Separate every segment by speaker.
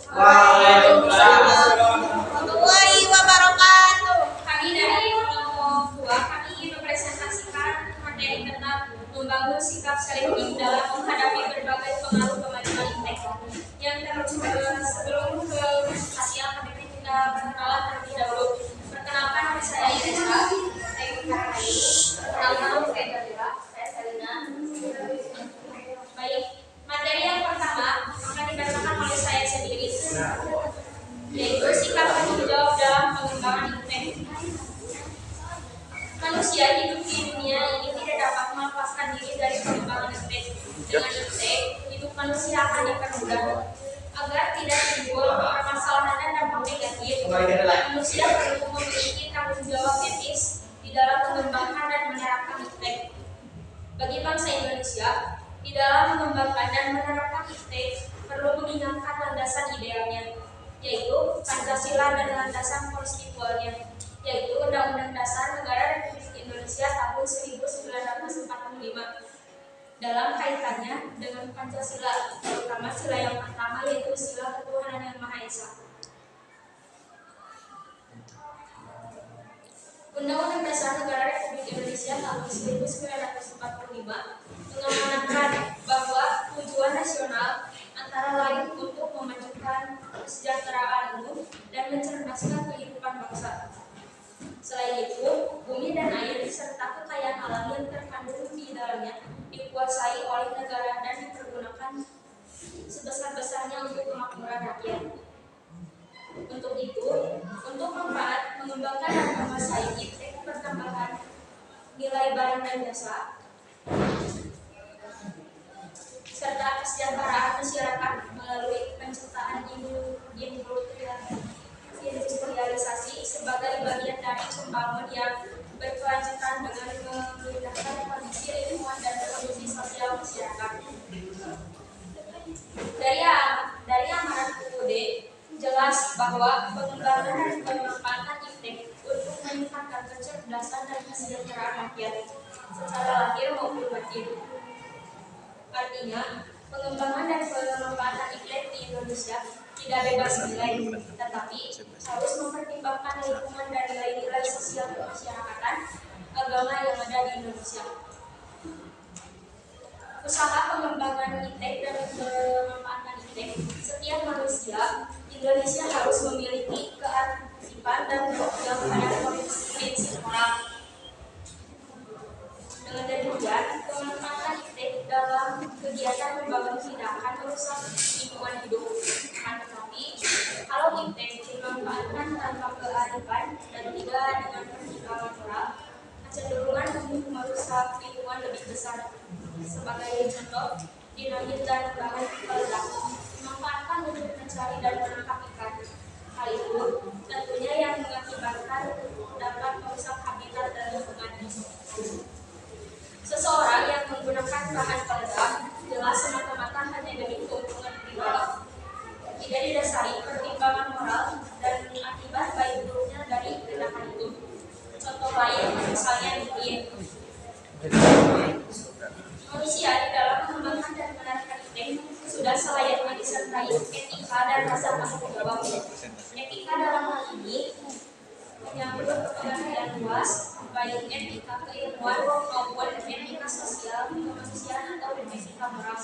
Speaker 1: Waalaikumsalam warahmatullahi wabarakatuh. Kami dari kelompok 2 kami ingin mempresentasikan materi tentang membangun sikap selektif dalam menghadapi berbagai pengaruh kemajuan iptek. Sebelum ke presentasi kami kita berkenalan terlebih dahulu. Perkenalkan, nama saya Ira. Saya Karani. Perkenalkan, saya Dalila. Saya Selina. Baik, materi yang pertama akan dibacakan oleh saya sendiri, yaitu sikap tanggung jawab dalam pengembangan iptek. Manusia hidup di dunia ini tidak dapat melepaskan diri dari pengembangan iptek. Dengan iptek, hidup manusia akan dipermudah. Agar tidak timbul permasalahan dan dampak negatif, manusia perlu memiliki tanggung jawab etis di dalam mengembangkan dan menerapkan iptek. Bagi bangsa Indonesia, di dalam mengembangkan dan menerapkan iptek perlu mengingatkan landasan idealnya, yaitu Pancasila dan landasan konstitusionalnya, yaitu Undang-Undang Dasar Negara Republik Indonesia tahun 1945. Dalam kaitannya dengan Pancasila, terutama sila yang pertama, yaitu sila ketuhanan yang Maha Esa. Undang-Undang Dasar Negara Republik Indonesia tahun 1945 mengamanatkan bahwa tujuan nasional antara lain untuk memajukan kesejahteraan umum dan mencerdaskan kehidupan bangsa. Selain itu, bumi dan air serta kekayaan alam yang terkandung di dalamnya dikuasai oleh negara dan dipergunakan sebesar-besarnya untuk kemakmuran rakyat. Untuk itu, untuk manfaat mengembangkan dan menguasai iptek pertambahan nilai barang dan jasa serta kesejahteraan masyarakat melalui penciptaan industrialisasi sebagai bagian dari pembangunan yang berkelanjutan dengan memudahkan kondisi lingkungan dan kondisi sosial masyarakat. Dari amaran UUD jelas bahwa pengembangan dan pemanfaatan iptek untuk meningkatkan kecerdasan dan kesejahteraan rakyat secara lahir maupun batin. Artinya, pengembangan dan pemanfaatan iptek di Indonesia tidak bebas nilai, tetapi harus mempertimbangkan lingkungan dan nilai-nilai sosial kemasyarakatan agama yang ada di Indonesia. Usaha pengembangan iptek dan pemanfaatan iptek setiap manusia Indonesia harus memiliki kearifan dan berpegang pada prinsip moral. Dengan demikian, pemanfaatan iptek dalam kegiatan membangun tidak akan merusak lingkungan hidup. Tetapi, kalau iptek dimanfaatkan tanpa kearifan dan tidak dengan pertimbangan moral, kecenderungan untuk merusak lingkungan lebih besar. Sebagai contoh, dinamit dan bahan peledak dimanfaatkan untuk mencari dan menangkap ikan. Hal itu tentunya yang mengakibatkan dapat merusak habitat dan lingkungan. Seseorang yang menggunakan bahan peledak jelas semata-mata hanya demi keuntungan pribadi, tidak didasari pertimbangan moral dan akibat baik buruknya dari tindakan itu. Contoh lain misalnya nuklir. Manusia di dalam mengembangkan dan menerapkan iptek sudah selayaknya disertai etika dan rasa tanggung jawab. Etika dalam hal ini menyangkut pengertian luas, baik etika keilmuan maupun etika sosial, kemanusiaan atau etika moral.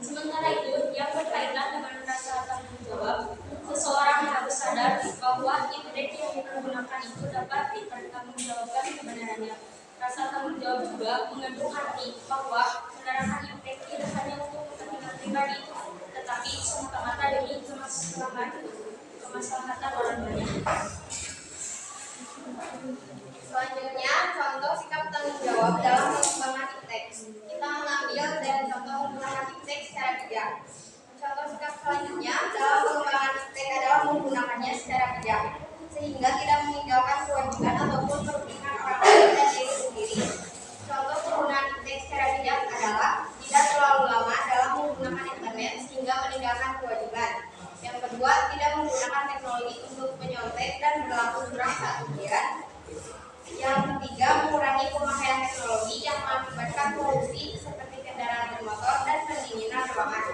Speaker 1: Sementara itu, yang berkaitan dengan rasa tanggung jawab, seseorang harus sadar bahwa iptek yang dipergunakan itu dapat dipertanggungjawabkan kebenarannya. Rasa tanggung jawab juga mengandung arti bahwa penerapan iptek tidak hanya untuk kepentingan pribadi, tetapi semata-mata demi kemaslahatan orang banyak.
Speaker 2: Selanjutnya, contoh sikap tanggung jawab dalam pengembangan iptek. Kita mengambil dari contoh penggunaan iptek secara bijak. Contoh sikap selanjutnya dalam pengembangan iptek adalah menggunakannya secara bijak, sehingga tidak meninggalkan kewajiban ataupun kerugian orang lain dan diri sendiri. Contoh penggunaan iptek secara bijak adalah tidak terlalu lama dalam menggunakan internet sehingga meninggalkan kewajiban. Yang kedua, tidak menggunakan teknologi untuk menyontek dan berlaku curang saat ujian. Yang ketiga, mengurangi pemakaian teknologi yang mengakibatkan polusi seperti kendaraan bermotor dan pendinginan ruangan.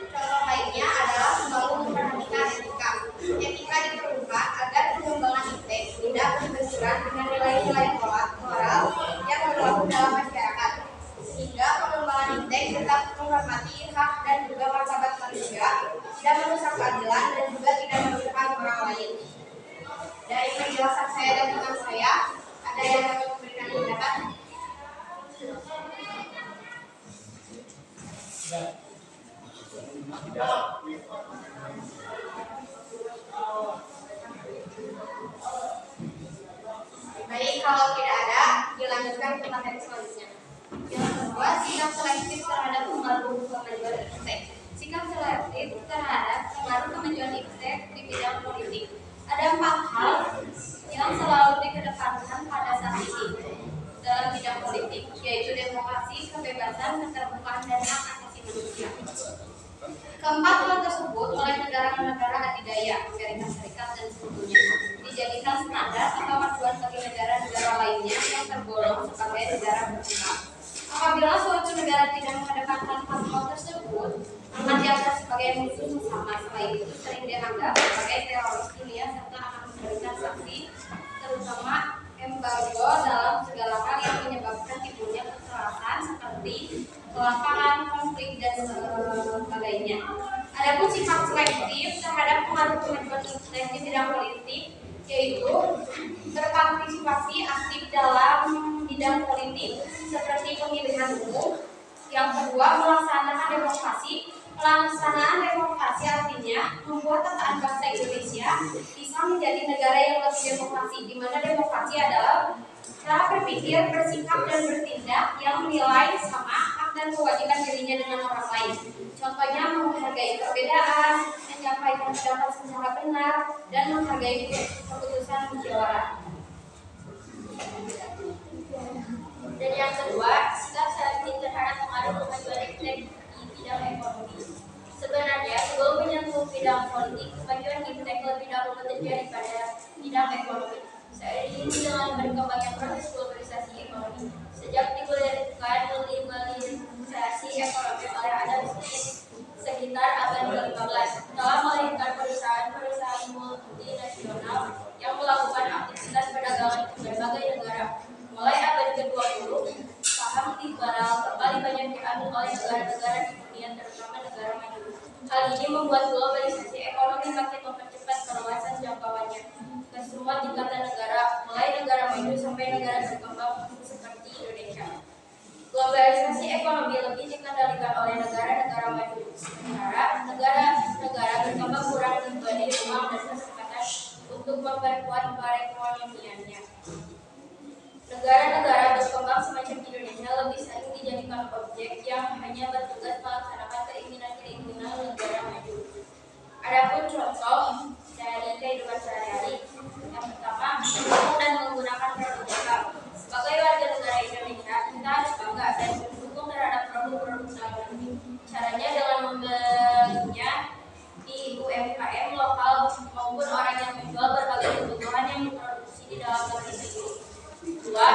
Speaker 2: Contoh lainnya adalah selalu memperhatikan etika. Etika diperlukan agar pengembangan iptek tidak berbenturan dengan nilai-nilai moral yang berlaku dalam masyarakat, sehingga pengembangan iptek tetap menghormati hak dan juga martabat manusia, tidak merusak keadilan dan juga tidak merugikan orang lain. Dari penjelasan saya dan teman saya, ada yang dapat memberikan pendapat? Baik, kalau tidak ada, dilanjutkan ke materi selanjutnya. Yang kedua, sikap selektif terhadap pengaruh kemajuan iptek. Sikap selektif terhadap pengaruh kemajuan iptek di bidang politik. Ada 4 hal yang selalu dikedepankan pada saat ini dalam bidang politik, yaitu demokrasi, kebebasan, keterbukaan, dan hak asasi manusia. Keempat hal tersebut oleh negara-negara adidaya, Amerika Serikat dan sekutunya, dijadikan standar atau acuan bagi negara-negara lainnya yang tergolong sebagai negara berkembang. Apabila suatu negara tidak mengedepankan hal tersebut, akan dianggap sebagai musuh sesama. Selain itu, sering dianggap sebagai teroris dunia serta akan memberikan sanksi, terutama embargo dalam segala hal yang menyebabkan timbulnya kekerasan seperti kelaparan, konflik, dan sebagainya. Adapun sifat selektif terhadap pengaruh kemajuan iptek di bidang politik, yaitu berpartisipasi aktif dalam bidang politik seperti pemilihan umum. Yang kedua, melaksanakan demokrasi. Pelaksanaan demokrasi artinya membuat tataan bangsa Indonesia bisa menjadi negara yang lebih demokrasi, di mana demokrasi adalah cara berpikir, bersikap, dan bertindak yang menilai sama hak dan kewajiban dirinya dengan orang lain. Contohnya menghargai perbedaan, menyampaikan pendapat secara benar, dan menghargai keputusan musyawarah.
Speaker 1: Dan yang kedua, sikap selektif terhadap pengaruh kemajuan iptek di bidang ekonomi. Sebenarnya, sebelum menyentuh bidang politik, kemajuan iptek lebih dahulu terjadi pada bidang ekonomi. Seiring dengan berkembangnya proses globalisasi ekonomi, sejak digulirkan liberalisasi ekonomi oleh Adam Smith sekitar abad ke-15, telah melahirkan perusahaan-perusahaan multinasional yang melakukan aktivitas perdagangan di berbagai negara. Mulai abad ke-20, saham liberal kembali banyak diambil oleh negara-negara di dunia, terutama negara maju. Hal ini membuat globalisasi ekonomi makin mempercepat perluasan jangkauannya ke semua tingkatan negara, mulai negara maju sampai negara berkembang seperti Indonesia. Globalisasi ekonomi lebih dikendalikan oleh negara-negara maju, sementara negara-negara berkembang kurang diberi ruang dan kesempatan untuk memperkuat perekonomiannya. Negara-negara berkembang semacam Indonesia lebih sering dijadikan objek yang hanya bertugas melaksanakan keinginan-keinginan negara maju. Adapun contoh dari kehidupan sehari-hari, yang pertama, mendukung dan menggunakan produk lokal. Sebagai warga negara Indonesia, kita harus bangga dan mendukung terhadap produk-produk dalam negeri. Caranya dengan membelinya di UMKM lokal maupun orang yang menjual berbagai kebutuhan yang diproduksi di dalam negeri sendiri. Dua,